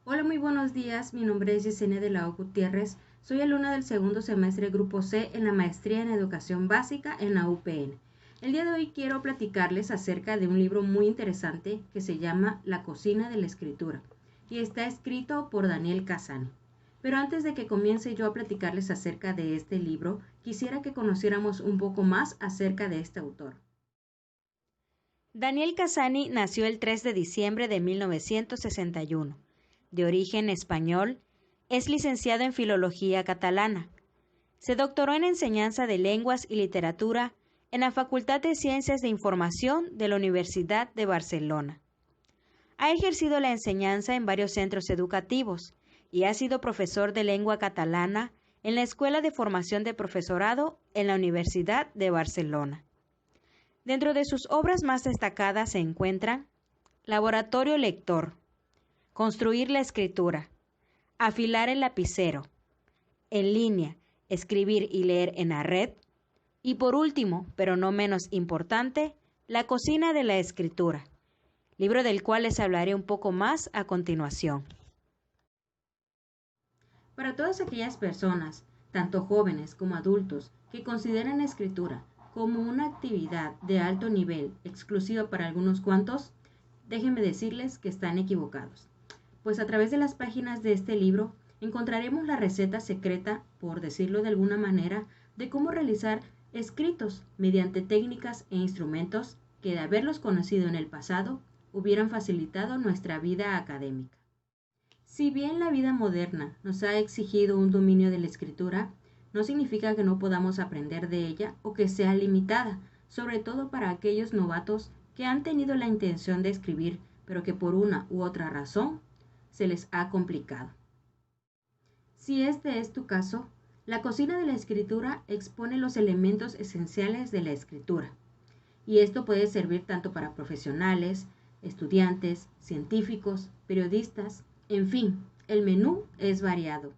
Hola, muy buenos días. Mi nombre es Yesenia de la O. Gutiérrez. Soy alumna del segundo semestre Grupo C en la Maestría en Educación Básica en la UPN. El día de hoy quiero platicarles acerca de un libro muy interesante que se llama La cocina de la escritura y está escrito por Daniel Cassani. Pero antes de que comience yo a platicarles acerca de este libro, quisiera que conociéramos un poco más acerca de este autor. Daniel Cassani nació el 3 de diciembre de 1961. De origen español, es licenciado en Filología Catalana. Se doctoró en Enseñanza de Lenguas y Literatura en la Facultad de Ciencias de Información de la Universidad de Barcelona. Ha ejercido la enseñanza en varios centros educativos y ha sido profesor de lengua catalana en la Escuela de Formación de Profesorado en la Universidad de Barcelona. Dentro de sus obras más destacadas se encuentran Laboratorio Lector, Construir la escritura, Afilar el lapicero, En línea, escribir y leer en la red, y por último, pero no menos importante, La cocina de la escritura, libro del cual les hablaré un poco más a continuación. Para todas aquellas personas, tanto jóvenes como adultos, que consideran la escritura como una actividad de alto nivel exclusiva para algunos cuantos, déjenme decirles que están equivocados. Pues a través de las páginas de este libro encontraremos la receta secreta, por decirlo de alguna manera, de cómo realizar escritos mediante técnicas e instrumentos que, de haberlos conocido en el pasado, hubieran facilitado nuestra vida académica. Si bien la vida moderna nos ha exigido un dominio de la escritura, no significa que no podamos aprender de ella o que sea limitada, sobre todo para aquellos novatos que han tenido la intención de escribir, pero que por una u otra razón se les ha complicado. Si este es tu caso, la cocina de la escritura expone los elementos esenciales de la escritura, y esto puede servir tanto para profesionales, estudiantes, científicos, periodistas, en fin, el menú es variado.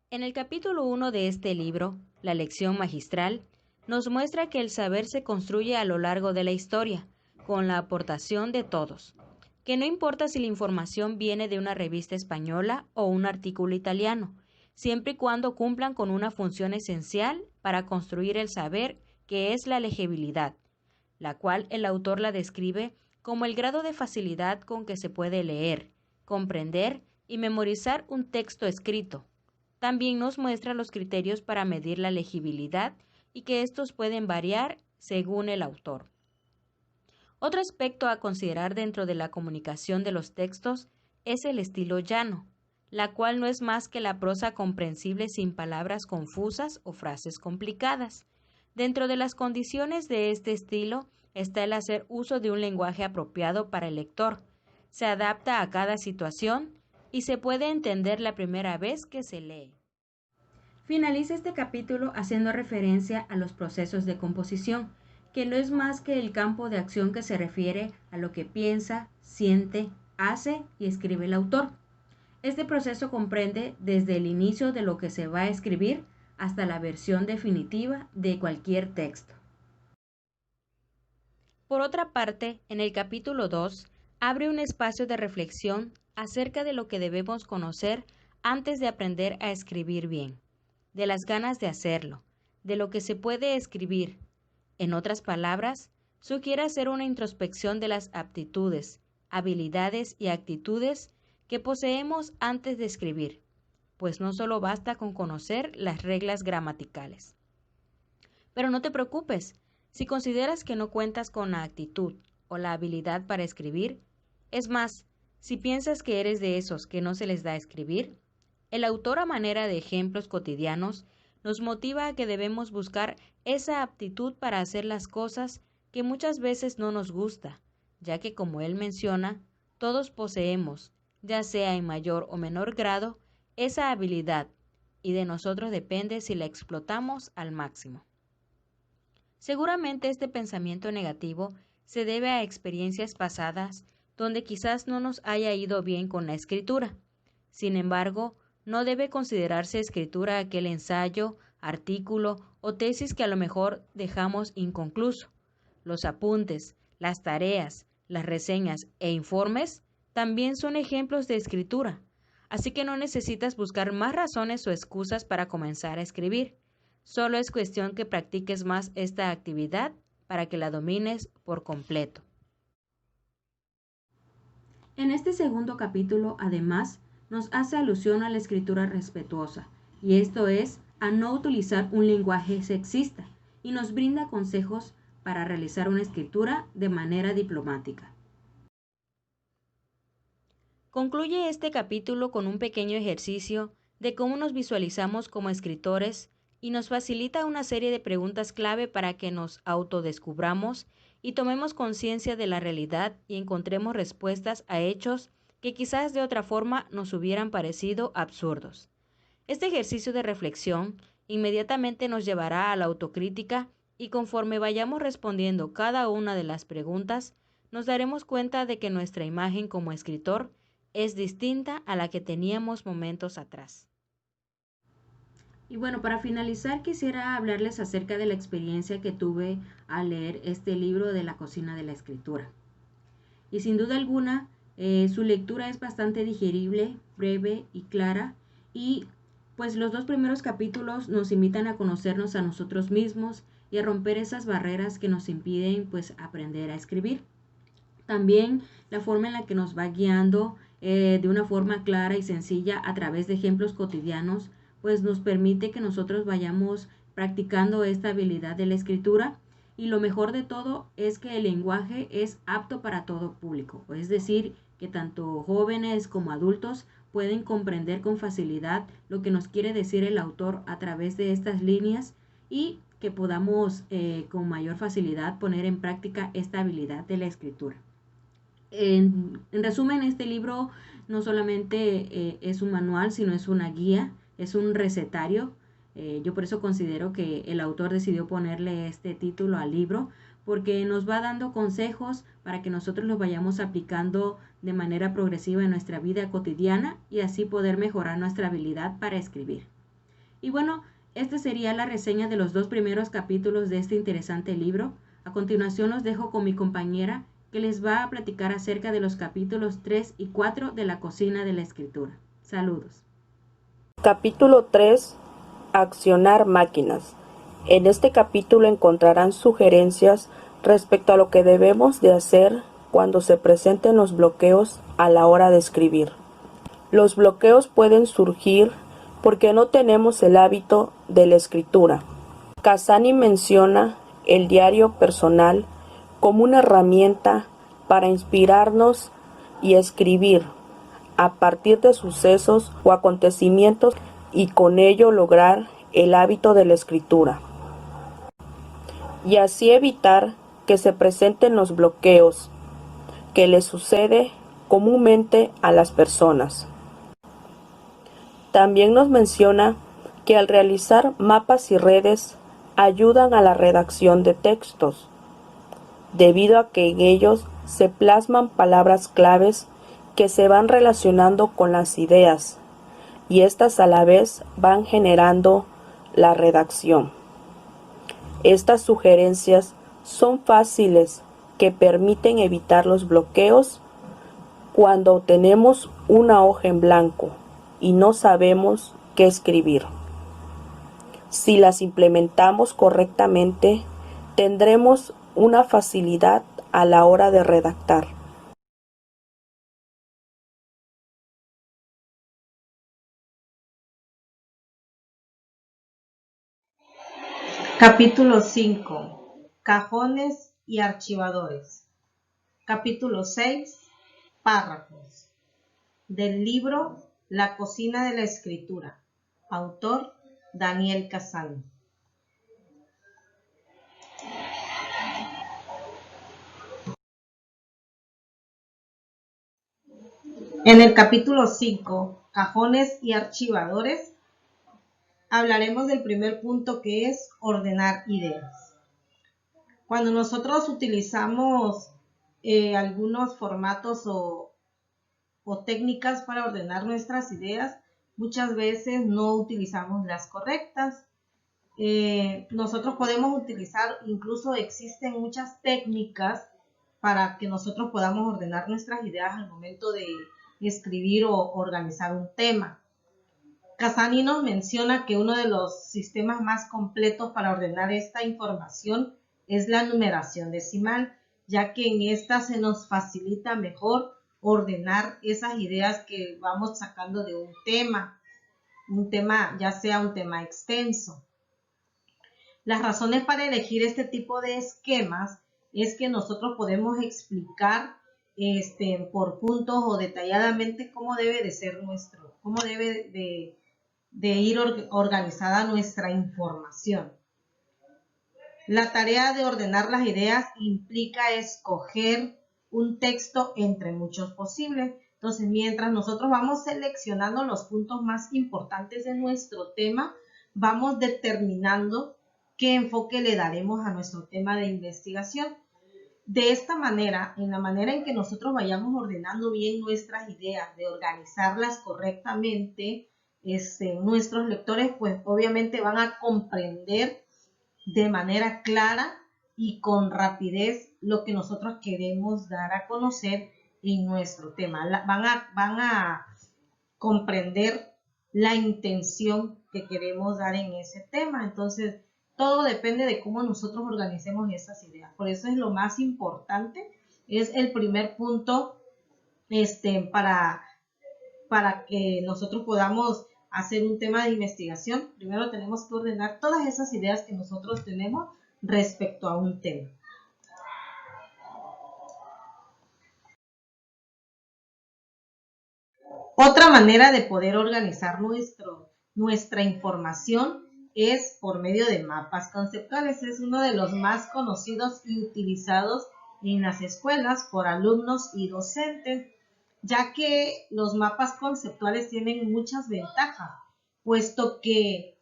En el capítulo 1 de este libro, La lección magistral, nos muestra que el saber se construye a lo largo de la historia, con la aportación de todos, que no importa si la información viene de una revista española o un artículo italiano, siempre y cuando cumplan con una función esencial para construir el saber, que es la legibilidad, la cual el autor la describe como el grado de facilidad con que se puede leer, comprender y memorizar un texto escrito. También nos muestra los criterios para medir la legibilidad y que estos pueden variar según el autor. Otro aspecto a considerar dentro de la comunicación de los textos es el estilo llano, la cual no es más que la prosa comprensible sin palabras confusas o frases complicadas. Dentro de las condiciones de este estilo está el hacer uso de un lenguaje apropiado para el lector. Se adapta a cada situación y se puede entender la primera vez que se lee. Finaliza este capítulo haciendo referencia a los procesos de composición, que no es más que el campo de acción que se refiere a lo que piensa, siente, hace y escribe el autor. Este proceso comprende desde el inicio de lo que se va a escribir hasta la versión definitiva de cualquier texto. Por otra parte, en el capítulo 2, abre un espacio de reflexión acerca de lo que debemos conocer antes de aprender a escribir bien, de las ganas de hacerlo, de lo que se puede escribir. En otras palabras, sugiere hacer una introspección de las aptitudes, habilidades y actitudes que poseemos antes de escribir, pues no solo basta con conocer las reglas gramaticales. Pero no te preocupes, si consideras que no cuentas con la actitud o la habilidad para escribir, es más, si piensas que eres de esos que no se les da escribir, el autor a manera de ejemplos cotidianos nos motiva a que debemos buscar esa aptitud para hacer las cosas que muchas veces no nos gusta, ya que como él menciona, todos poseemos, ya sea en mayor o menor grado, esa habilidad, y de nosotros depende si la explotamos al máximo. Seguramente este pensamiento negativo se debe a experiencias pasadas donde quizás no nos haya ido bien con la escritura. Sin embargo, no debe considerarse escritura aquel ensayo, artículo o tesis que a lo mejor dejamos inconcluso. Los apuntes, las tareas, las reseñas e informes también son ejemplos de escritura, así que no necesitas buscar más razones o excusas para comenzar a escribir. Solo es cuestión que practiques más esta actividad para que la domines por completo. En este segundo capítulo, además, nos hace alusión a la escritura respetuosa, y esto es a no utilizar un lenguaje sexista, y nos brinda consejos para realizar una escritura de manera diplomática. Concluye este capítulo con un pequeño ejercicio de cómo nos visualizamos como escritores y nos facilita una serie de preguntas clave para que nos autodescubramos y tomemos conciencia de la realidad y encontremos respuestas a hechos que quizás de otra forma nos hubieran parecido absurdos. Este ejercicio de reflexión inmediatamente nos llevará a la autocrítica y conforme vayamos respondiendo cada una de las preguntas, nos daremos cuenta de que nuestra imagen como escritor es distinta a la que teníamos momentos atrás. Y bueno, para finalizar quisiera hablarles acerca de la experiencia que tuve al leer este libro de la cocina de la escritura. Y sin duda alguna, su lectura es bastante digerible, breve y clara, y pues los 2 primeros capítulos nos invitan a conocernos a nosotros mismos y a romper esas barreras que nos impiden pues aprender a escribir. También la forma en la que nos va guiando de una forma clara y sencilla a través de ejemplos cotidianos, pues nos permite que nosotros vayamos practicando esta habilidad de la escritura. Y lo mejor de todo es que el lenguaje es apto para todo público, es decir, que tanto jóvenes como adultos pueden comprender con facilidad lo que nos quiere decir el autor a través de estas líneas y que podamos con mayor facilidad poner en práctica esta habilidad de la escritura. En resumen, este libro no solamente es un manual, sino es una guía, es un recetario. Yo por eso considero que el autor decidió ponerle este título al libro, porque nos va dando consejos para que nosotros los vayamos aplicando de manera progresiva en nuestra vida cotidiana y así poder mejorar nuestra habilidad para escribir. Y bueno, esta sería la reseña de los 2 primeros capítulos de este interesante libro. A continuación los dejo con mi compañera que les va a platicar acerca de los capítulos 3 y 4 de la cocina de la escritura. Saludos. Capítulo 3. Accionar máquinas. En este capítulo encontrarán sugerencias respecto a lo que debemos de hacer cuando se presenten los bloqueos a la hora de escribir. Los bloqueos pueden surgir porque no tenemos el hábito de la escritura. Casani menciona el diario personal como una herramienta para inspirarnos y escribir a partir de sucesos o acontecimientos y con ello lograr el hábito de la escritura. Y así evitar que se presenten los bloqueos que les sucede comúnmente a las personas. También nos menciona que al realizar mapas y redes ayudan a la redacción de textos, debido a que en ellos se plasman palabras claves que se van relacionando con las ideas y estas a la vez van generando la redacción. Estas sugerencias son fáciles que permiten evitar los bloqueos cuando tenemos una hoja en blanco y no sabemos qué escribir. Si las implementamos correctamente, tendremos una facilidad a la hora de redactar. Capítulo 5. Cajones y archivadores. Capítulo 6. Párrafos. Del libro La cocina de la escritura. Autor Daniel Casani. En el capítulo 5, Cajones y archivadores, hablaremos del primer punto, que es ordenar ideas. Cuando nosotros utilizamos algunos formatos o técnicas para ordenar nuestras ideas, muchas veces no utilizamos las correctas. Nosotros podemos utilizar, incluso existen muchas técnicas para que nosotros podamos ordenar nuestras ideas al momento de escribir o organizar un tema. Casani nos menciona que uno de los sistemas más completos para ordenar esta información es la numeración decimal, ya que en esta se nos facilita mejor ordenar esas ideas que vamos sacando de un tema ya sea un tema extenso. Las razones para elegir este tipo de esquemas es que nosotros podemos explicar por puntos o detalladamente cómo debe de ser cómo debe de ir organizada nuestra información. La tarea de ordenar las ideas implica escoger un texto entre muchos posibles. Entonces, mientras nosotros vamos seleccionando los puntos más importantes de nuestro tema, vamos determinando qué enfoque le daremos a nuestro tema de investigación. De esta manera, en la manera en que nosotros vayamos ordenando bien nuestras ideas, de organizarlas correctamente, nuestros lectores pues obviamente van a comprender de manera clara y con rapidez lo que nosotros queremos dar a conocer en nuestro tema. Van a comprender la intención que queremos dar en ese tema. Entonces, todo depende de cómo nosotros organicemos esas ideas. Por eso es lo más importante, es el primer punto para que nosotros podamos hacer un tema de investigación. Primero tenemos que ordenar todas esas ideas que nosotros tenemos respecto a un tema. Otra manera de poder organizar nuestra información es por medio de mapas conceptuales. Es uno de los más conocidos y utilizados en las escuelas por alumnos y docentes, ya que los mapas conceptuales tienen muchas ventajas, puesto que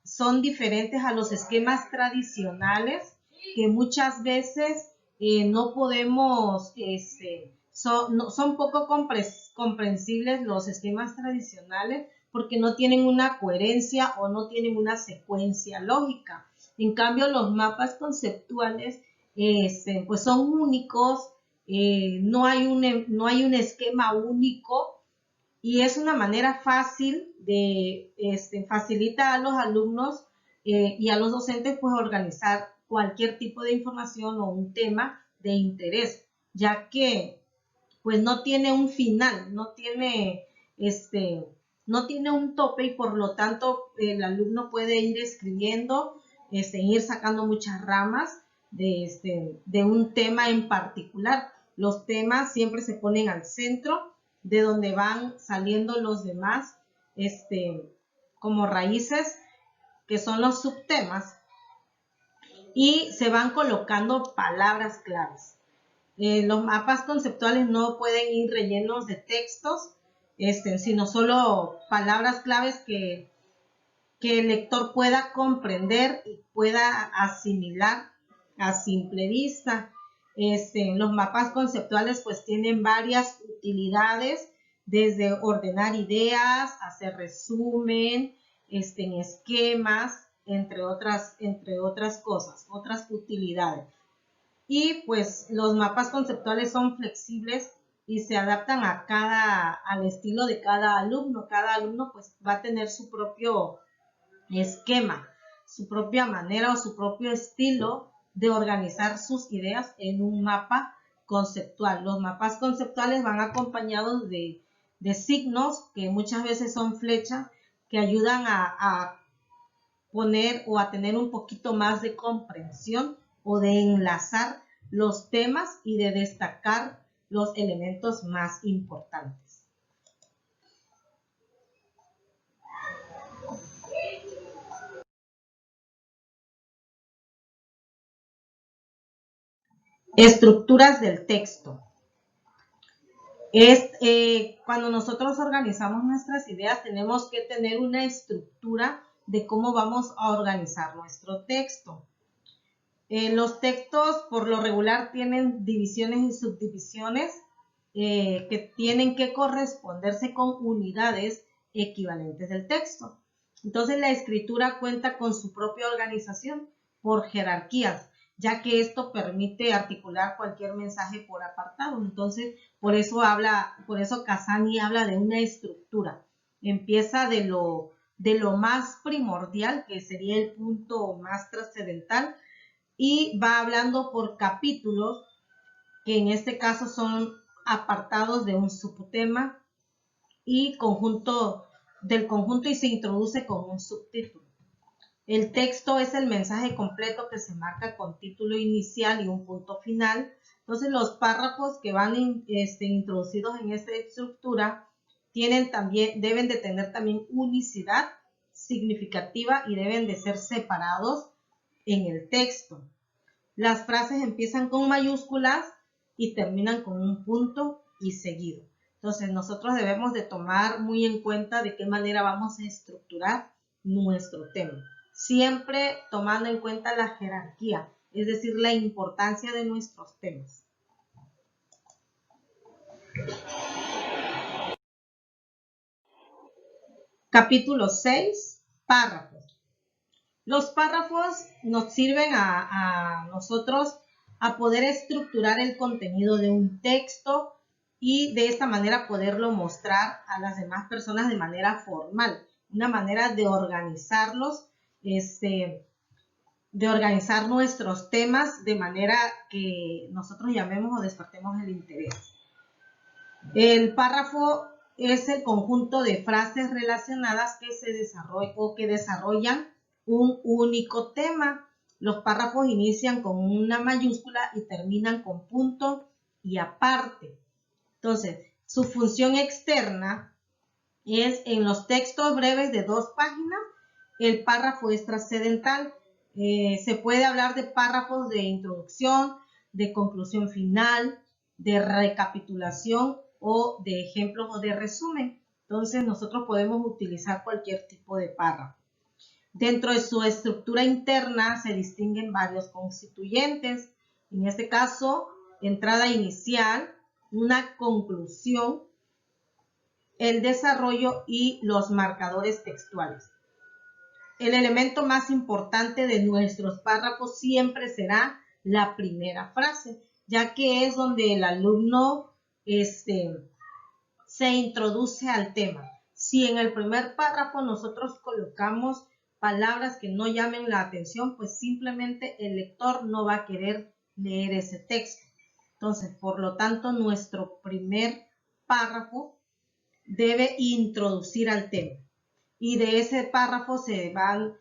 son diferentes a los esquemas tradicionales, que muchas veces no podemos, son poco comprensibles los esquemas tradicionales porque no tienen una coherencia o no tienen una secuencia lógica. En cambio, los mapas conceptuales pues son únicos, no hay un esquema único y es una manera fácil de facilita a los alumnos y a los docentes pues organizar cualquier tipo de información o un tema de interés, ya que pues no tiene un final, no tiene un tope y por lo tanto el alumno puede ir escribiendo, ir sacando muchas ramas de un tema en particular. Los temas siempre se ponen al centro, de donde van saliendo los demás como raíces, que son los subtemas, y se van colocando palabras claves. Los mapas conceptuales no pueden ir rellenos de textos, sino solo palabras claves que el lector pueda comprender y pueda asimilar a simple vista. Los mapas conceptuales pues tienen varias utilidades, desde ordenar ideas, hacer resumen, esquemas, entre otras cosas, otras utilidades. Y pues los mapas conceptuales son flexibles y se adaptan al estilo de cada alumno. Cada alumno pues va a tener su propio esquema, su propia manera o su propio estilo de organizar sus ideas en un mapa conceptual. Los mapas conceptuales van acompañados de signos que muchas veces son flechas que ayudan a poner o a tener un poquito más de comprensión o de enlazar los temas y de destacar los elementos más importantes. Estructuras del texto. Cuando nosotros organizamos nuestras ideas, tenemos que tener una estructura de cómo vamos a organizar nuestro texto. Los textos por lo regular tienen divisiones y subdivisiones que tienen que corresponderse con unidades equivalentes del texto. Entonces la escritura cuenta con su propia organización por jerarquías, ya que esto permite articular cualquier mensaje por apartado. Entonces, por eso Cassani habla de una estructura. Empieza de lo más primordial, que sería el punto más trascendental, y va hablando por capítulos, que en este caso son apartados de un subtema y del conjunto, y se introduce con un subtítulo. El texto es el mensaje completo que se marca con título inicial y un punto final. Entonces, los párrafos que van introducidos en esta estructura deben de tener también unicidad significativa y deben de ser separados en el texto. Las frases empiezan con mayúsculas y terminan con un punto y seguido. Entonces, nosotros debemos de tomar muy en cuenta de qué manera vamos a estructurar nuestro tema, siempre tomando en cuenta la jerarquía, es decir, la importancia de nuestros temas. Capítulo 6, párrafos. Los párrafos nos sirven a nosotros a poder estructurar el contenido de un texto y de esta manera poderlo mostrar a las demás personas de manera formal, una manera de organizarlos, de organizar nuestros temas de manera que nosotros llamemos o despertemos el interés. El párrafo es el conjunto de frases relacionadas que desarrollan un único tema. Los párrafos inician con una mayúscula y terminan con punto y aparte. Entonces, su función externa es en los textos breves de 2 páginas, el párrafo es trascendental. Se puede hablar de párrafos de introducción, de conclusión final, de recapitulación o de ejemplos o de resumen. Entonces, nosotros podemos utilizar cualquier tipo de párrafo. Dentro de su estructura interna se distinguen varios constituyentes. En este caso, entrada inicial, una conclusión, el desarrollo y los marcadores textuales. El elemento más importante de nuestros párrafos siempre será la primera frase, ya que es donde el alumno se introduce al tema. Si en el primer párrafo nosotros colocamos palabras que no llamen la atención, pues simplemente el lector no va a querer leer ese texto. Entonces, por lo tanto, nuestro primer párrafo debe introducir al tema. Y de ese párrafo se van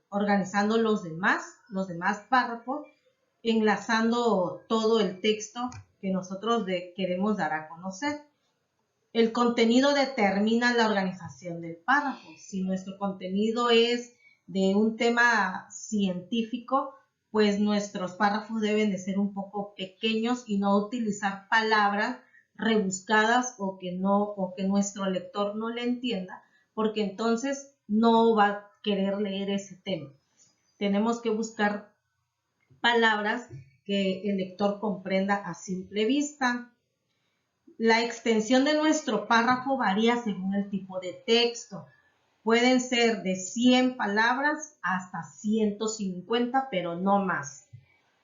organizando los demás párrafos, enlazando todo el texto que nosotros queremos dar a conocer. El contenido determina la organización del párrafo. Si nuestro contenido es de un tema científico, pues nuestros párrafos deben de ser un poco pequeños y no utilizar palabras rebuscadas o que nuestro lector no le entienda, porque entonces no va a querer leer ese tema. Tenemos que buscar palabras que el lector comprenda a simple vista. La extensión de nuestro párrafo varía según el tipo de texto. Pueden ser de 100 palabras hasta 150, pero no más.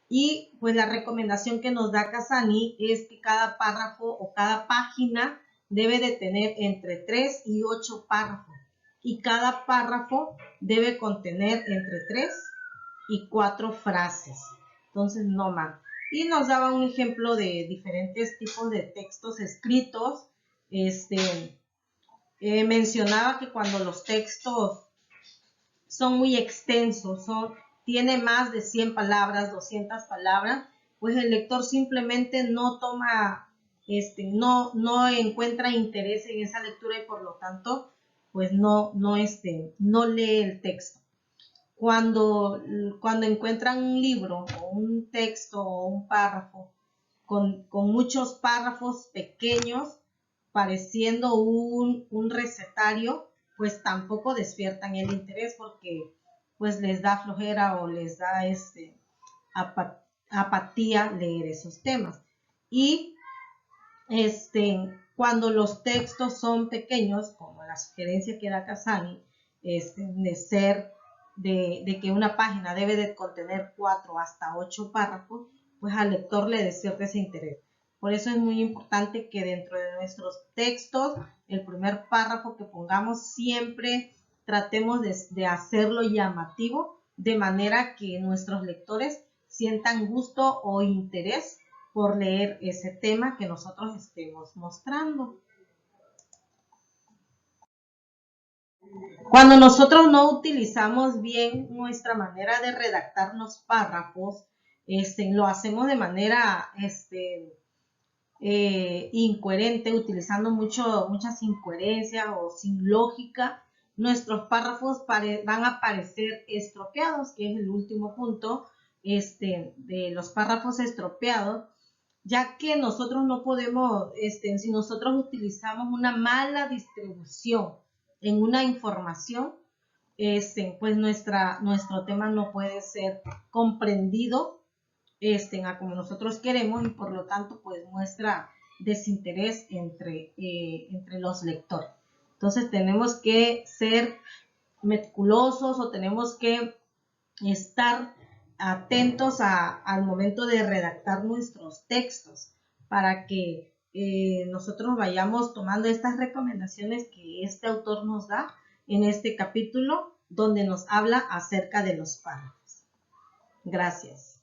Y pues la recomendación que nos da Cassani es que cada párrafo o cada página debe de tener entre 3 y 8 párrafos. Y cada párrafo debe contener entre 3 y 4 frases. Entonces, no más. Y nos daba un ejemplo de diferentes tipos de textos escritos. Mencionaba que cuando los textos son muy extensos, tiene más de 100 palabras, 200 palabras, pues el lector simplemente no toma, no encuentra interés en esa lectura y por lo tanto, pues no lee el texto. Cuando encuentran un libro o un texto o un párrafo con muchos párrafos pequeños, pareciendo un recetario, pues tampoco despiertan el interés porque pues les da flojera o les da apatía leer esos temas. Y cuando los textos son pequeños, como la sugerencia que da Cassani, de ser de que una página debe de contener 4 hasta 8 párrafos, pues al lector le despierte ese interés. Por eso es muy importante que dentro de nuestros textos, el primer párrafo que pongamos siempre tratemos de hacerlo llamativo, de manera que nuestros lectores sientan gusto o interés por leer ese tema que nosotros estemos mostrando. Cuando nosotros no utilizamos bien nuestra manera de redactar los párrafos, lo hacemos de manera incoherente, utilizando muchas incoherencias o sin lógica, nuestros párrafos van a parecer estropeados, que es el último punto de los párrafos estropeados, ya que nosotros no podemos, si nosotros utilizamos una mala distribución en una información, pues nuestro tema no puede ser comprendido a como nosotros queremos, y por lo tanto pues muestra desinterés entre los lectores. Entonces tenemos que ser meticulosos, o tenemos que estar atentos al momento de redactar nuestros textos, para que nosotros vayamos tomando estas recomendaciones que este autor nos da en este capítulo, donde nos habla acerca de los párrafos. Gracias.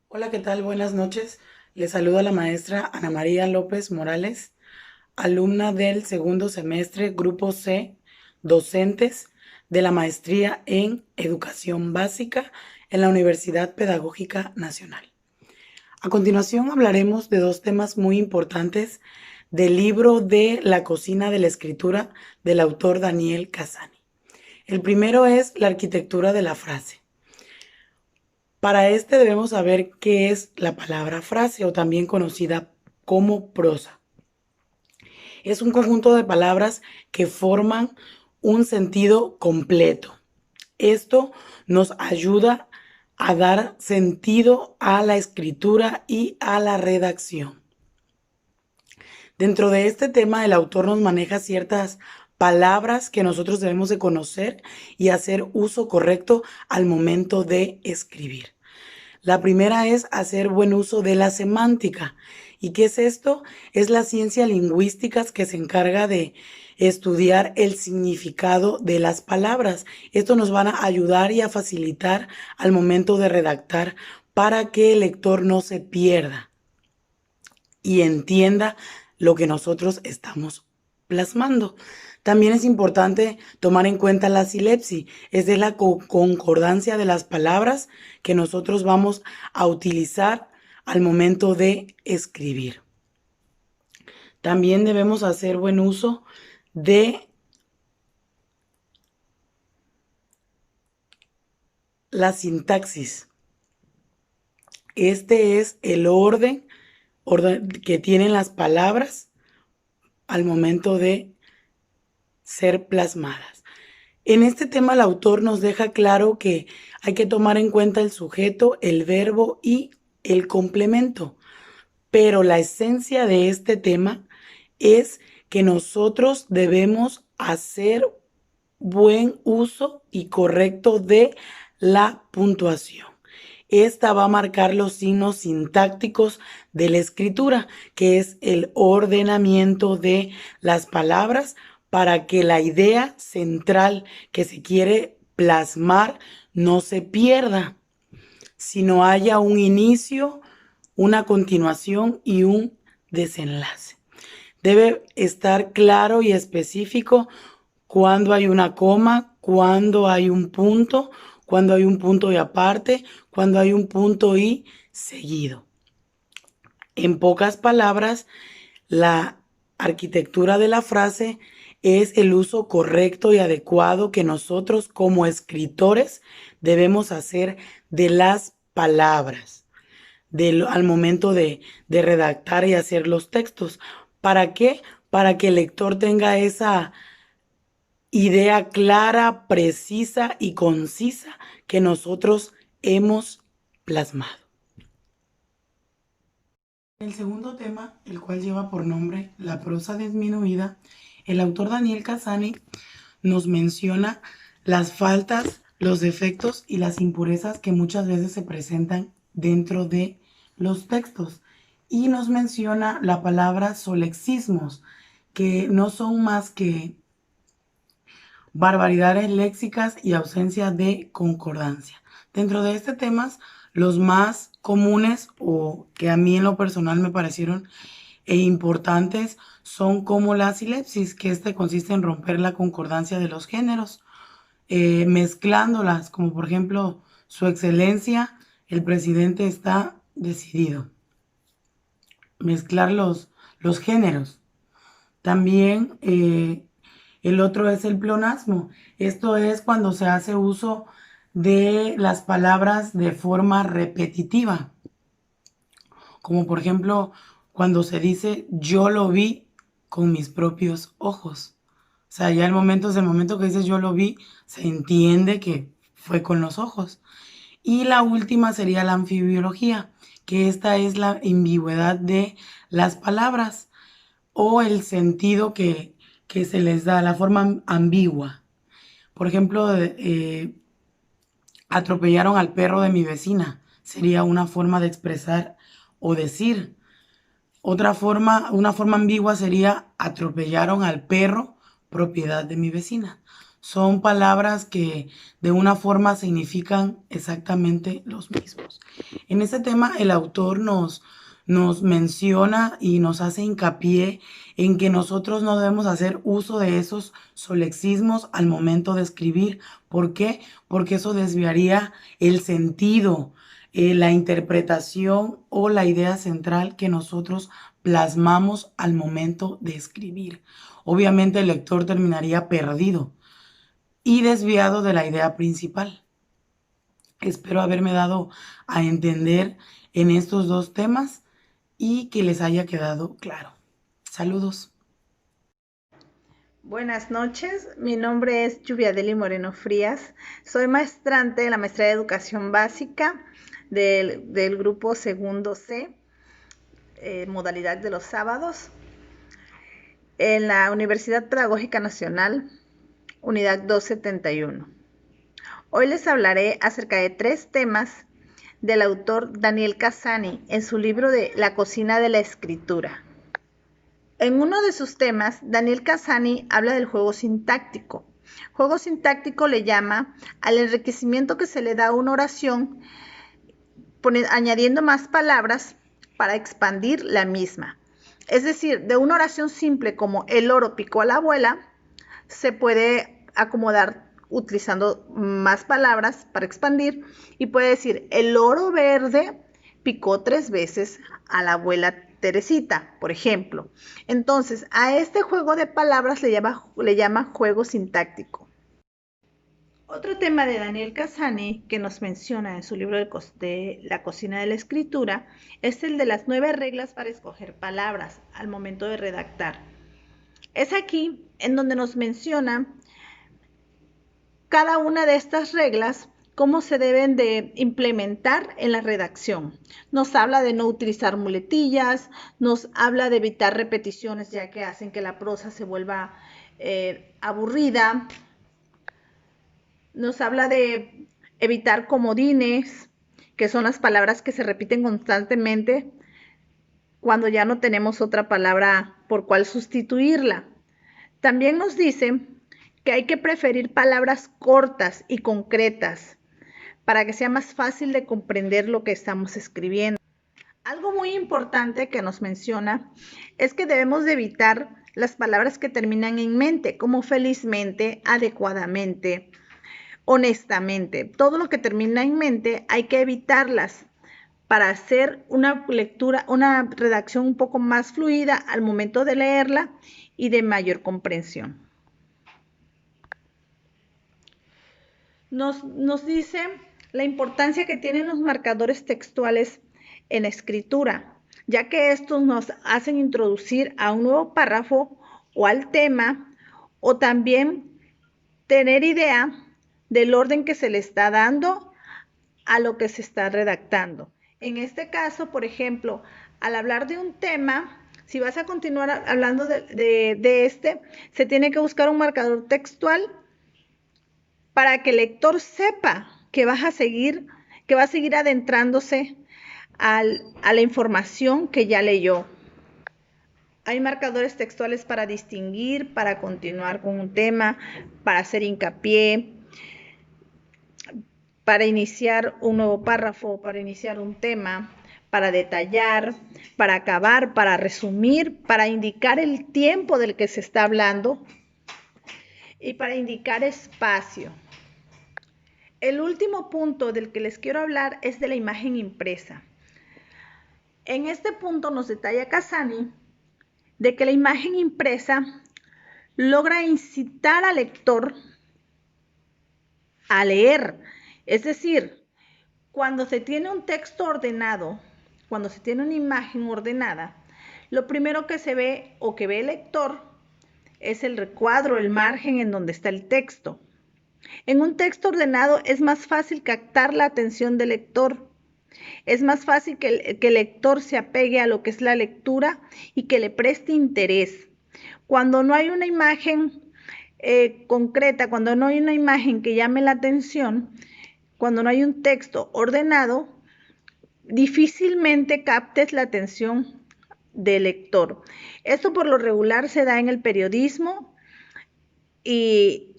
Hola, ¿qué tal? Buenas noches. Les saluda la maestra Ana María López Morales, alumna del segundo semestre, Grupo C, docentes de la maestría en Educación Básica en la Universidad Pedagógica Nacional. A continuación hablaremos de dos temas muy importantes del libro de La cocina de la escritura del autor Daniel Cassani. El primero es la arquitectura de la frase. Para este debemos saber qué es la palabra frase, o también conocida como prosa. Es un conjunto de palabras que forman un sentido completo. Esto nos ayuda a dar sentido a la escritura y a la redacción. Dentro de este tema, el autor nos maneja ciertas palabras que nosotros debemos de conocer y hacer uso correcto al momento de escribir. La primera es hacer buen uso de la semántica. ¿Y qué es esto? Es la ciencia lingüística que se encarga de estudiar el significado de las palabras. Esto nos va a ayudar y a facilitar al momento de redactar, para que el lector no se pierda y entienda lo que nosotros estamos plasmando. También es importante tomar en cuenta la silepsis, es de la concordancia de las palabras que nosotros vamos a utilizar al momento de escribir. También debemos hacer buen uso de la sintaxis. Este es el orden que tienen las palabras al momento de ser plasmadas. En este tema el autor nos deja claro que hay que tomar en cuenta el sujeto, el verbo y el complemento. Pero la esencia de este tema es que nosotros debemos hacer buen uso y correcto de la puntuación. Esta va a marcar los signos sintácticos de la escritura, que es el ordenamiento de las palabras, para que la idea central que se quiere plasmar no se pierda, sino haya un inicio, una continuación y un desenlace. Debe estar claro y específico cuando hay una coma, cuando hay un punto, cuando hay un punto y aparte, cuando hay un punto y seguido. En pocas palabras, la arquitectura de la frase es el uso correcto y adecuado que nosotros como escritores debemos hacer de las palabras al momento de redactar y hacer los textos. ¿Para qué? Para que el lector tenga esa idea clara, precisa y concisa que nosotros hemos plasmado. El segundo tema, el cual lleva por nombre La prosa disminuida, el autor Daniel Cassani nos menciona las faltas, los defectos y las impurezas que muchas veces se presentan dentro de los textos. Y nos menciona la palabra solexismos, que no son más que barbaridades léxicas y ausencia de concordancia. Dentro de este tema, los más comunes o que a mí en lo personal me parecieron importantes son como la silepsis, que consiste en romper la concordancia de los géneros, mezclándolas, como por ejemplo, su excelencia, el presidente está decidido. Mezclar los géneros. También el otro es el pleonasmo. Esto es cuando se hace uso de las palabras de forma repetitiva. Como por ejemplo, cuando se dice yo lo vi con mis propios ojos. O sea, ya el momento que dices yo lo vi, se entiende que fue con los ojos. Y la última sería la anfibiología, que esta es la ambigüedad de las palabras o el sentido que se les da, la forma ambigua. Por ejemplo, atropellaron al perro de mi vecina. Sería una forma de expresar o decir. Una forma ambigua sería atropellaron al perro propiedad de mi vecina. Son palabras que de una forma significan exactamente los mismos. En este tema el autor nos menciona y nos hace hincapié en que nosotros no debemos hacer uso de esos solexismos al momento de escribir. ¿Por qué? Porque eso desviaría el sentido, la interpretación o la idea central que nosotros plasmamos al momento de escribir. Obviamente el lector terminaría perdido y desviado de la idea principal. Espero haberme dado a entender en estos dos temas y que les haya quedado claro. Saludos. Buenas noches, mi nombre es Lluviadeli Moreno Frías, soy maestrante de la Maestría de Educación Básica del grupo segundo C, modalidad de los sábados, en la Universidad Pedagógica Nacional, unidad 271. Hoy les hablaré acerca de 3 temas del autor Daniel Cassani en su libro de La cocina de la escritura. En uno de sus temas, Daniel Cassani habla del juego sintáctico. Juego sintáctico le llama al enriquecimiento que se le da a una oración añadiendo más palabras para expandir la misma. Es decir, de una oración simple como el loro picó a la abuela, se puede acomodar utilizando más palabras para expandir y puede decir el loro verde picó 3 veces a la abuela Teresita, por ejemplo. Entonces, a este juego de palabras le llama juego sintáctico. Otro tema de Daniel Cassani que nos menciona en su libro de La cocina de la escritura es el de las 9 reglas para escoger palabras al momento de redactar. Es aquí en donde nos menciona cada una de estas reglas, cómo se deben de implementar en la redacción. Nos habla de no utilizar muletillas, nos habla de evitar repeticiones ya que hacen que la prosa se vuelva aburrida. Nos habla de evitar comodines, que son las palabras que se repiten constantemente cuando ya no tenemos otra palabra por cual sustituirla. También nos dice que hay que preferir palabras cortas y concretas para que sea más fácil de comprender lo que estamos escribiendo. Algo muy importante que nos menciona es que debemos de evitar las palabras que terminan en mente, como felizmente, adecuadamente, honestamente. Todo lo que termina en mente hay que evitarlas para hacer una lectura, una redacción un poco más fluida al momento de leerla y de mayor comprensión. Nos dice la importancia que tienen los marcadores textuales en escritura, ya que estos nos hacen introducir a un nuevo párrafo o al tema, o también tener idea del orden que se le está dando a lo que se está redactando. En este caso, por ejemplo, al hablar de un tema, Si vas a continuar hablando de este, se tiene que buscar un marcador textual para que el lector sepa que va a seguir adentrándose a la información que ya leyó. Hay marcadores textuales para distinguir, para continuar con un tema, para hacer hincapié, para iniciar un nuevo párrafo, para iniciar un tema, para detallar, para acabar, para resumir, para indicar el tiempo del que se está hablando y para indicar espacio. El último punto del que les quiero hablar es de la imagen impresa. En este punto nos detalla Cassani de que la imagen impresa logra incitar al lector a leer. Es decir, cuando se tiene un texto ordenado, cuando se tiene una imagen ordenada, lo primero que se ve o que ve el lector es el recuadro, el margen en donde está el texto. En un texto ordenado es más fácil captar la atención del lector. Es más fácil que el lector se apegue a lo que es la lectura y que le preste interés. Cuando no hay una imagen concreta, cuando no hay una imagen que llame la atención, cuando no hay un texto ordenado, difícilmente captes la atención del lector. Esto por lo regular se da en el periodismo y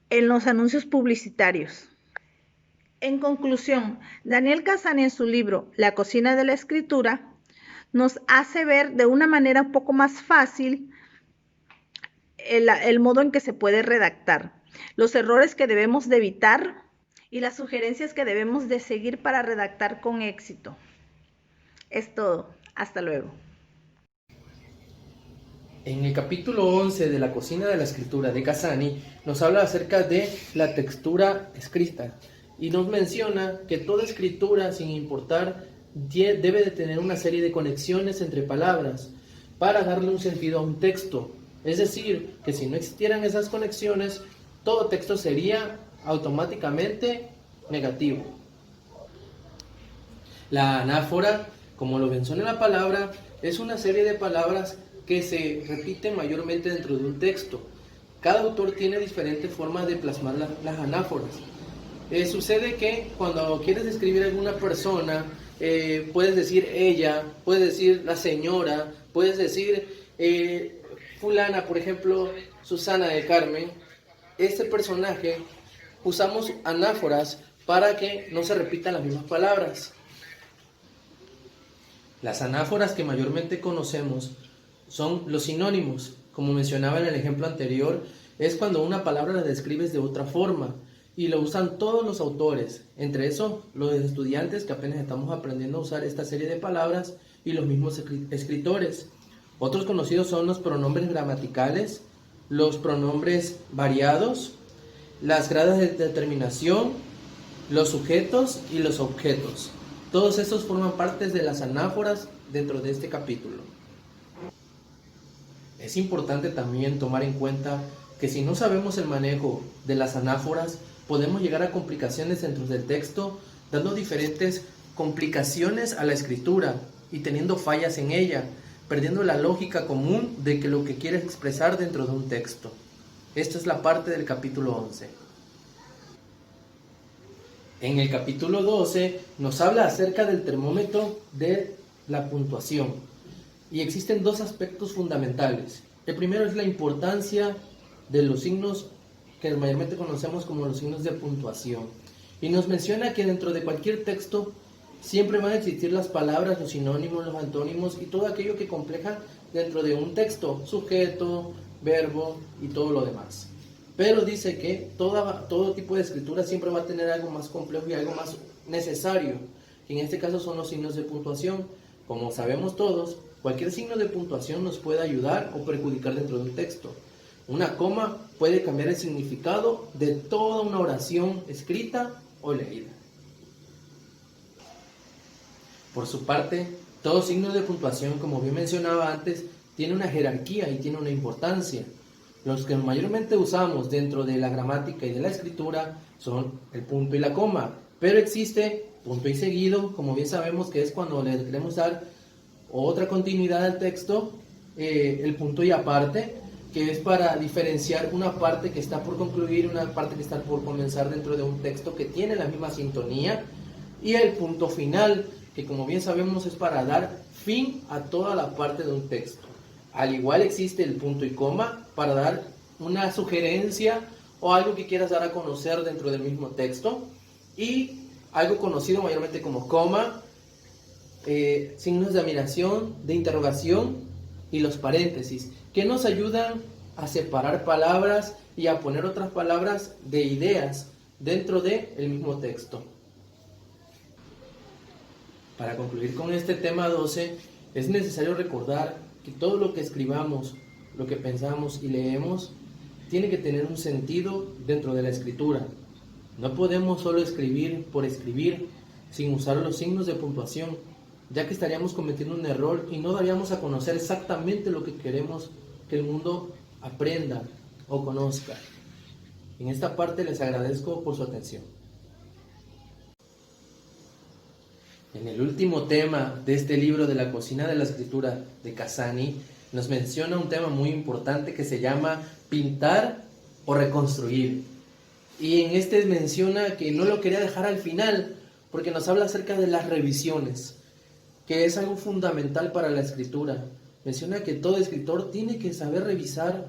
en los anuncios publicitarios. En conclusión, Daniel Cassani en su libro La cocina de la escritura nos hace ver de una manera un poco más fácil el modo en que se puede redactar, los errores que debemos de evitar y las sugerencias que debemos de seguir para redactar con éxito. Es todo. Hasta luego. En el capítulo 11 de La cocina de la escritura de Cassani nos habla acerca de la textura escrita y nos menciona que toda escritura, sin importar, debe de tener una serie de conexiones entre palabras para darle un sentido a un texto. Es decir, que si no existieran esas conexiones, todo texto sería automáticamente negativo. La anáfora, como lo menciona la palabra, es una serie de palabras que se repiten mayormente dentro de un texto. Cada autor tiene diferentes formas de plasmar las anáforas. Sucede que cuando quieres describir a alguna persona, puedes decir ella, puedes decir la señora, puedes decir fulana, por ejemplo, Susana del Carmen. Este personaje usamos anáforas para que no se repitan las mismas palabras. Las anáforas que mayormente conocemos son los sinónimos. Como mencionaba en el ejemplo anterior, es cuando una palabra la describes de otra forma y lo usan todos los autores, entre eso los estudiantes que apenas estamos aprendiendo a usar esta serie de palabras y los mismos escritores. Otros conocidos son los pronombres gramaticales, los pronombres variados, las gradas de determinación, los sujetos y los objetos. Todos estos forman parte de las anáforas dentro de este capítulo. Es importante también tomar en cuenta que si no sabemos el manejo de las anáforas, podemos llegar a complicaciones dentro del texto, dando diferentes complicaciones a la escritura y teniendo fallas en ella, perdiendo la lógica común de que lo que quieres expresar dentro de un texto. Esta es la parte del capítulo 11. En el capítulo 12 nos habla acerca del termómetro de la puntuación. Y existen dos aspectos fundamentales. El primero es la importancia de los signos que mayormente conocemos como los signos de puntuación. Y nos menciona que dentro de cualquier texto siempre van a existir las palabras, los sinónimos, los antónimos y todo aquello que compleja dentro de un texto, sujeto, verbo y todo lo demás. Pero dice que todo tipo de escritura siempre va a tener algo más complejo y algo más necesario. Y en este caso son los signos de puntuación. Como sabemos todos, cualquier signo de puntuación nos puede ayudar o perjudicar dentro de un texto. Una coma puede cambiar el significado de toda una oración escrita o leída. Por su parte, todo signo de puntuación, como bien mencionaba antes, tiene una jerarquía y tiene una importancia. Los que mayormente usamos dentro de la gramática y de la escritura son el punto y la coma, pero existe punto y seguido, como bien sabemos que es cuando le queremos dar o otra continuidad del texto, el punto y aparte, que es para diferenciar una parte que está por concluir, una parte que está por comenzar dentro de un texto que tiene la misma sintonía, y el punto final, que como bien sabemos es para dar fin a toda la parte de un texto. Al igual existe el punto y coma para dar una sugerencia o algo que quieras dar a conocer dentro del mismo texto, y algo conocido mayormente como coma, signos de admiración, de interrogación y los paréntesis, que nos ayudan a separar palabras y a poner otras palabras de ideas dentro del mismo texto. Para concluir con este tema 12, es necesario recordar que todo lo que escribamos, lo que pensamos y leemos, tiene que tener un sentido dentro de la escritura. No podemos solo escribir por escribir sin usar los signos de puntuación, ya que estaríamos cometiendo un error y no daríamos a conocer exactamente lo que queremos que el mundo aprenda o conozca. En esta parte les agradezco por su atención. En el último tema de este libro de la cocina de la escritura de Cassani, nos menciona un tema muy importante que se llama pintar o reconstruir. Y en este menciona que no lo quería dejar al final, porque nos habla acerca de las revisiones, que es algo fundamental para la escritura. Menciona que todo escritor tiene que saber revisar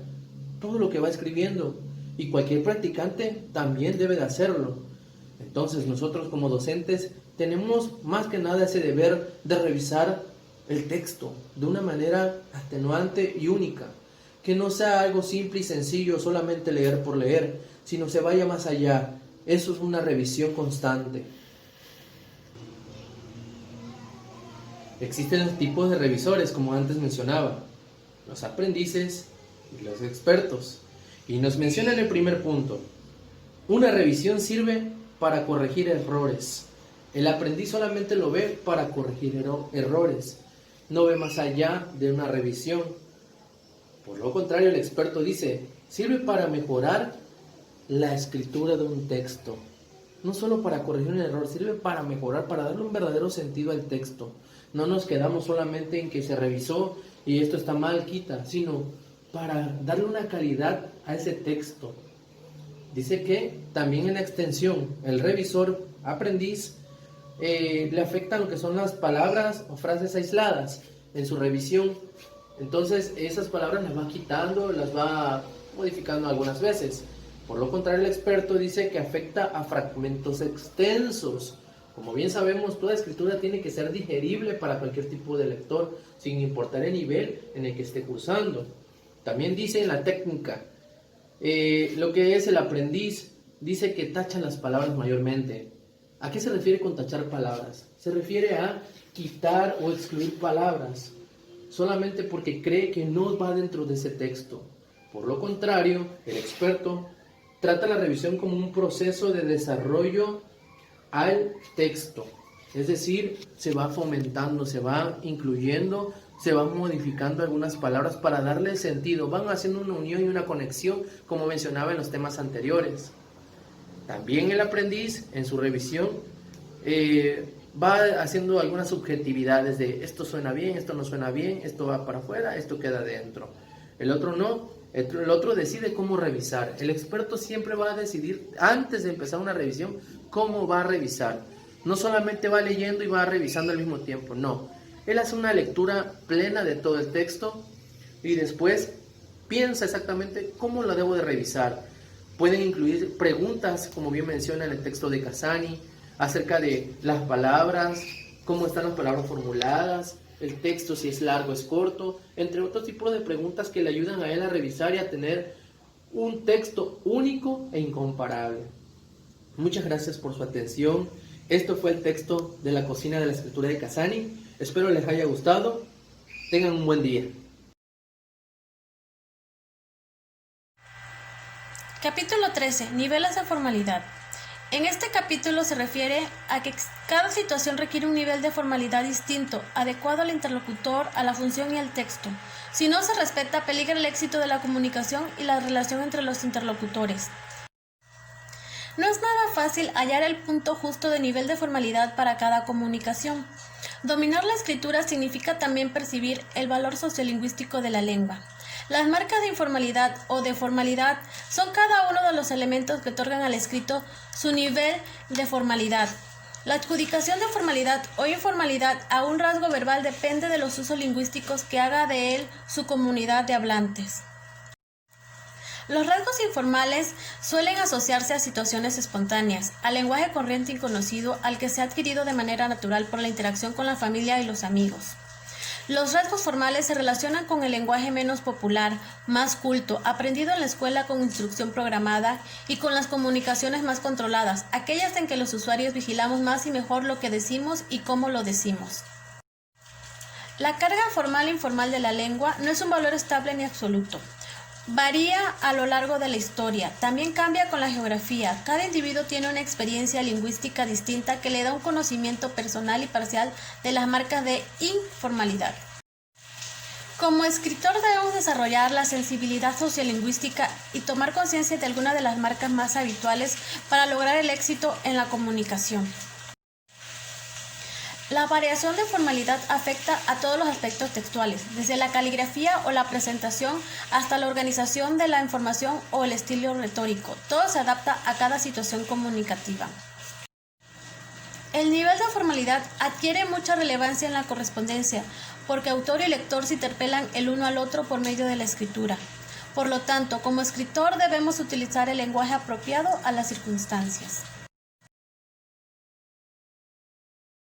todo lo que va escribiendo, y cualquier practicante también debe de hacerlo. Entonces nosotros como docentes tenemos más que nada ese deber de revisar el texto de una manera atenuante y única, que no sea algo simple y sencillo, solamente leer por leer, sino se vaya más allá. Eso es una revisión constante. Existen los tipos de revisores, como antes mencionaba, los aprendices y los expertos. Y nos menciona en el primer punto: una revisión sirve para corregir errores. El aprendiz solamente lo ve para corregir errores, no ve más allá de una revisión. Por lo contrario, el experto dice, sirve para mejorar la escritura de un texto. No solo para corregir un error, sirve para mejorar, para darle un verdadero sentido al texto. No nos quedamos solamente en que se revisó y esto está mal, quita, sino para darle una calidad a ese texto. Dice que también en la extensión, el revisor, aprendiz, le afectan lo que son las palabras o frases aisladas en su revisión. Entonces esas palabras las va quitando, las va modificando algunas veces. Por lo contrario, el experto dice que afecta a fragmentos extensos. Como bien sabemos, toda escritura tiene que ser digerible para cualquier tipo de lector, sin importar el nivel en el que esté cursando. También dice en la técnica, lo que es el aprendiz, dice que tacha las palabras mayormente. ¿A qué se refiere con tachar palabras? Se refiere a quitar o excluir palabras, solamente porque cree que no va dentro de ese texto. Por lo contrario, el experto trata la revisión como un proceso de desarrollo al texto. Es decir, se va fomentando, se va incluyendo, se van modificando algunas palabras para darle sentido. Van haciendo una unión y una conexión, como mencionaba en los temas anteriores. También el aprendiz, en su revisión, va haciendo algunas subjetividades de esto suena bien, esto no suena bien, esto va para afuera, esto queda dentro. El otro no, el otro decide cómo revisar. El experto siempre va a decidir, antes de empezar una revisión, cómo va a revisar. No solamente va leyendo y va revisando al mismo tiempo, no. Él hace una lectura plena de todo el texto y después piensa exactamente cómo lo debo de revisar. Pueden incluir preguntas, como bien menciona en el texto de Cassani, acerca de las palabras, cómo están las palabras formuladas, el texto si es largo o es corto, entre otros tipos de preguntas que le ayudan a él a revisar y a tener un texto único e incomparable. Muchas gracias por su atención. Esto fue el texto de la cocina de la escritura de Cassani. Espero les haya gustado. Tengan un buen día. Capítulo 13. Niveles de formalidad. En este capítulo se refiere a que cada situación requiere un nivel de formalidad distinto, adecuado al interlocutor, a la función y al texto. Si no se respeta, peligra el éxito de la comunicación y la relación entre los interlocutores. No es nada fácil hallar el punto justo de nivel de formalidad para cada comunicación. Dominar la escritura significa también percibir el valor sociolingüístico de la lengua. Las marcas de informalidad o de formalidad son cada uno de los elementos que otorgan al escrito su nivel de formalidad. La adjudicación de formalidad o informalidad a un rasgo verbal depende de los usos lingüísticos que haga de él su comunidad de hablantes. Los rasgos informales suelen asociarse a situaciones espontáneas, al lenguaje corriente y conocido al que se ha adquirido de manera natural por la interacción con la familia y los amigos. Los rasgos formales se relacionan con el lenguaje menos popular, más culto, aprendido en la escuela con instrucción programada y con las comunicaciones más controladas, aquellas en que los usuarios vigilamos más y mejor lo que decimos y cómo lo decimos. La carga formal e informal de la lengua no es un valor estable ni absoluto. Varía a lo largo de la historia, también cambia con la geografía. Cada individuo tiene una experiencia lingüística distinta que le da un conocimiento personal y parcial de las marcas de informalidad. Como escritor debemos desarrollar la sensibilidad sociolingüística y tomar conciencia de algunas de las marcas más habituales para lograr el éxito en la comunicación. La variación de formalidad afecta a todos los aspectos textuales, desde la caligrafía o la presentación hasta la organización de la información o el estilo retórico. Todo se adapta a cada situación comunicativa. El nivel de formalidad adquiere mucha relevancia en la correspondencia, porque autor y lector se interpelan el uno al otro por medio de la escritura. Por lo tanto, como escritor debemos utilizar el lenguaje apropiado a las circunstancias.